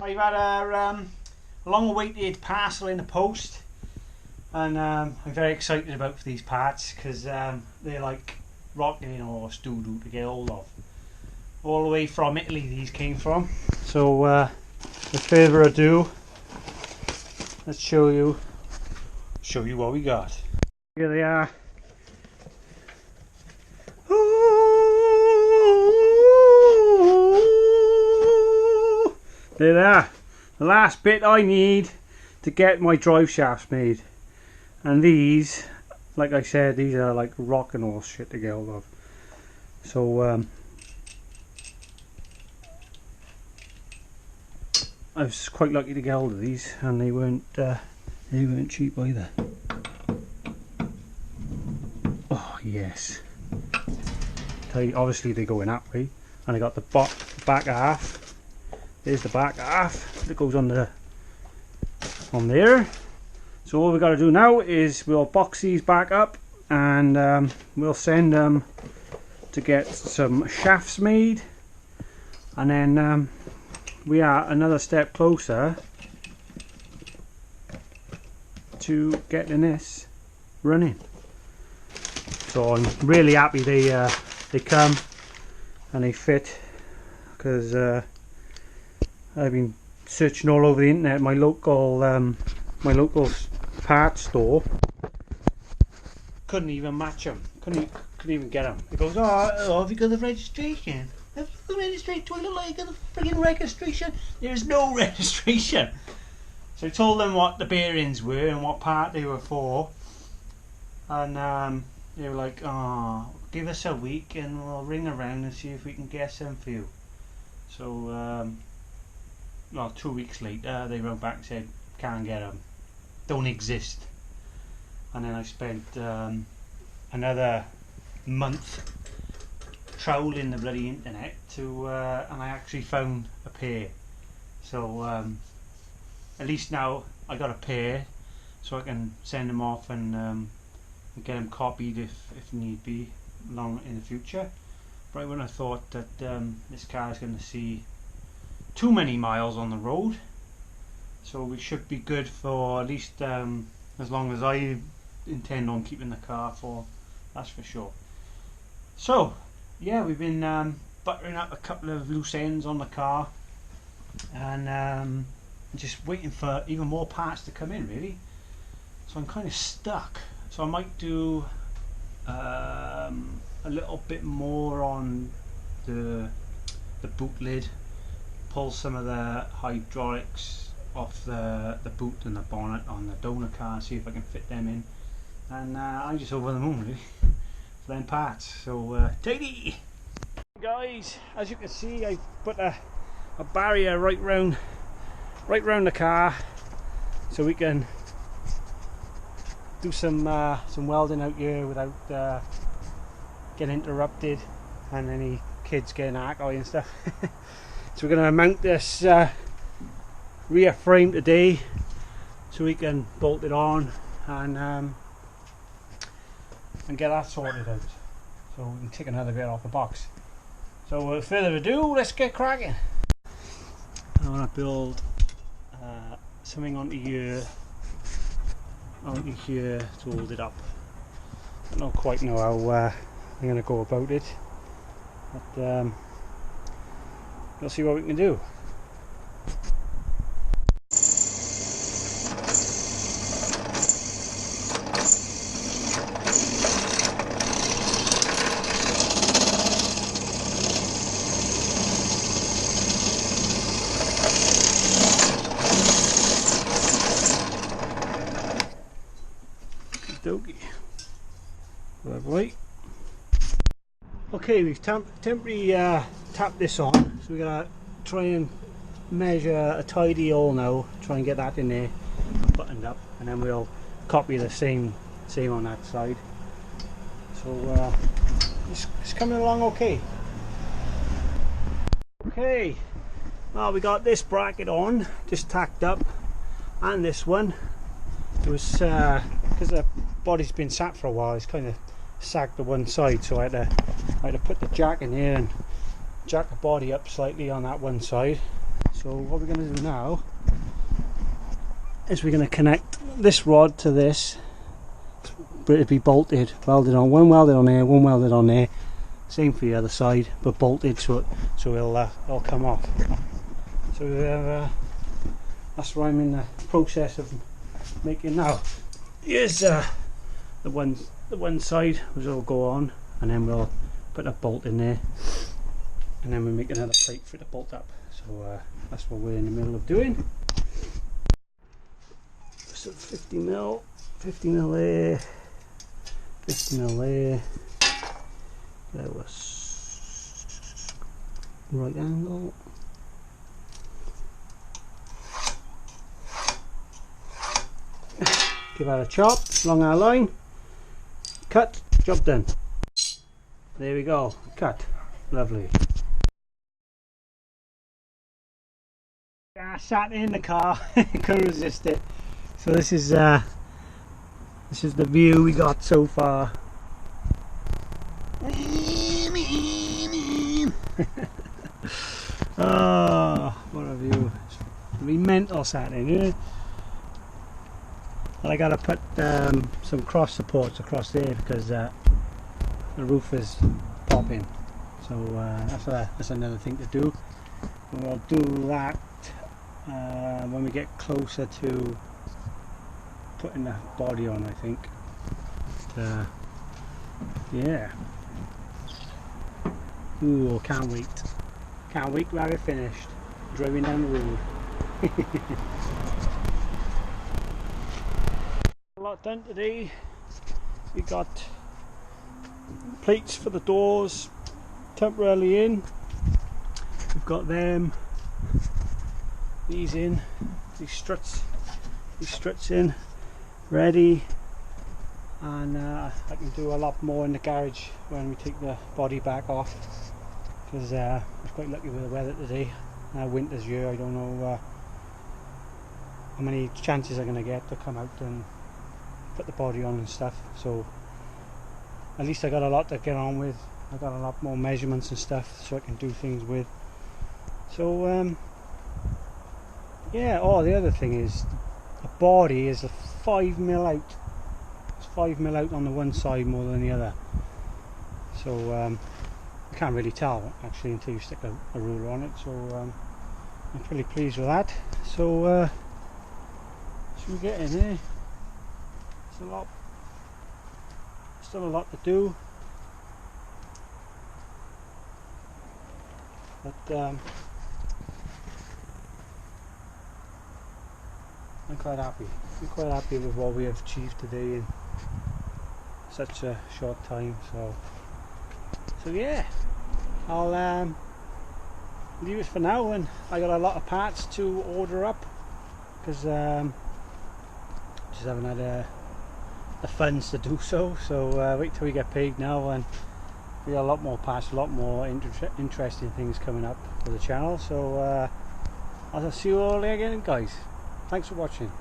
I've had a long-awaited parcel in the post, and I'm very excited about these parts because they're like rocking horse doo-doo to get hold of. All the way from Italy these came from. So with further ado, let's show you what we got. Here they are. There they are. The last bit I need to get my drive shafts made. And these, like I said, these are like rocking horse shit to get hold of. So I was quite lucky to get hold of these, and they weren't cheap either. Oh yes. Obviously they go in that way, and I got the back half. There's the back half that goes on there. So all we got to do now is we'll box these back up, and we'll send them to get some shafts made, and then we are another step closer to getting this running. So I'm really happy they come and they fit, because I've been searching all over the internet. My local parts store couldn't even match them. Couldn't even get them. It goes, oh, have you got the registration? Have you got the registration? Do I look like you got the friggin' registration? There's no registration. So I told them what the bearings were and what part they were for, and they were like, oh, give us a week and we'll ring around and see if we can get some for you. So well, 2 weeks later they wrote back and said, can't get them, don't exist. And then I spent another month trawling the bloody internet to and I actually found a pair. So at least now I got a pair, so I can send them off and get them copied if need be long in the future. But I wouldn't have thought that this car is going to see too many miles on the road, so we should be good for at least as long as I intend on keeping the car for, that's for sure. So yeah, we've been buttering up a couple of loose ends on the car, and just waiting for even more parts to come in really. So I'm kind of stuck, so I might do a little bit more on the boot lid, pull some of the hydraulics off the boot and the bonnet on the donor car, see if I can fit them in, and I'm just over the moon really for them parts. So tidy guys, as you can see I put a barrier right round the car so we can do some welding out here without getting interrupted and any kids getting arc eye and stuff. So we're going to mount this rear frame today so we can bolt it on and get that sorted out, so we can take another bit off the box. So without further ado, let's get cracking. I want to build something onto here to hold it up. I don't quite know how I'm going to go about it, but we'll see what we can do. Okey-dokey. Lovely. Okay, we've temporarily tapped this on, so we're gonna try and measure a tidy hole now, try and get that in there buttoned up, and then we'll copy the same on that side. So it's coming along okay. Okay, well, we got this bracket on, just tacked up, and this one. It was because the body's been sat for a while, it's kind of sagged to one side, so I had to put the jack in here and jack the body up slightly on that one side, So what we're going to do now is we're going to connect this rod to this, but it'll be bolted, welded on, one welded on there, one welded on there, same for the other side, but bolted so it'll come off. So that's what I'm in the process of making now. Here's the one side, which will go on, and then we'll put a bolt in there, and then we'll make another plate for it to bolt up. So that's what we're in the middle of doing. So 50 mil there, 50 mil there. There was right angle. Give that a chop along our line. Cut, job done. There we go, cut. Lovely. I sat in the car, couldn't resist it. So this is the view we got so far. Oh, what a view. It's be mental sat in here. And I gotta put some cross supports across there because the roof is popping. So that's another thing to do. And we'll do that when we get closer to putting the body on, I think. Yeah. Ooh, can't wait. Can't wait to have it finished. Driving down the road. A lot done today. We got plates for the doors temporarily in. We've got them. These in. These struts in. Ready. And I can do a lot more in the garage when we take the body back off, because I was quite lucky with the weather today. Now winter's here, I don't know how many chances I'm going to get to come out and put the body on and stuff, so at least I got a lot to get on with. I got a lot more measurements and stuff so I can do things with. So yeah, oh, the other thing is the body is a 5 mil out. 5 mil out on the one side more than the other, so you can't really tell actually until you stick a ruler on it. So I'm pretty pleased with that. So should we get in there? Still a lot to do, but I'm quite happy. I'm quite happy with what we have achieved today in such a short time. So yeah, I'll leave it for now, and I got a lot of parts to order up because just haven't had the funds to do so. So wait till we get paid now, and we got a lot more parts, a lot more interesting things coming up for the channel. So I'll see you all again, guys. Thanks for watching.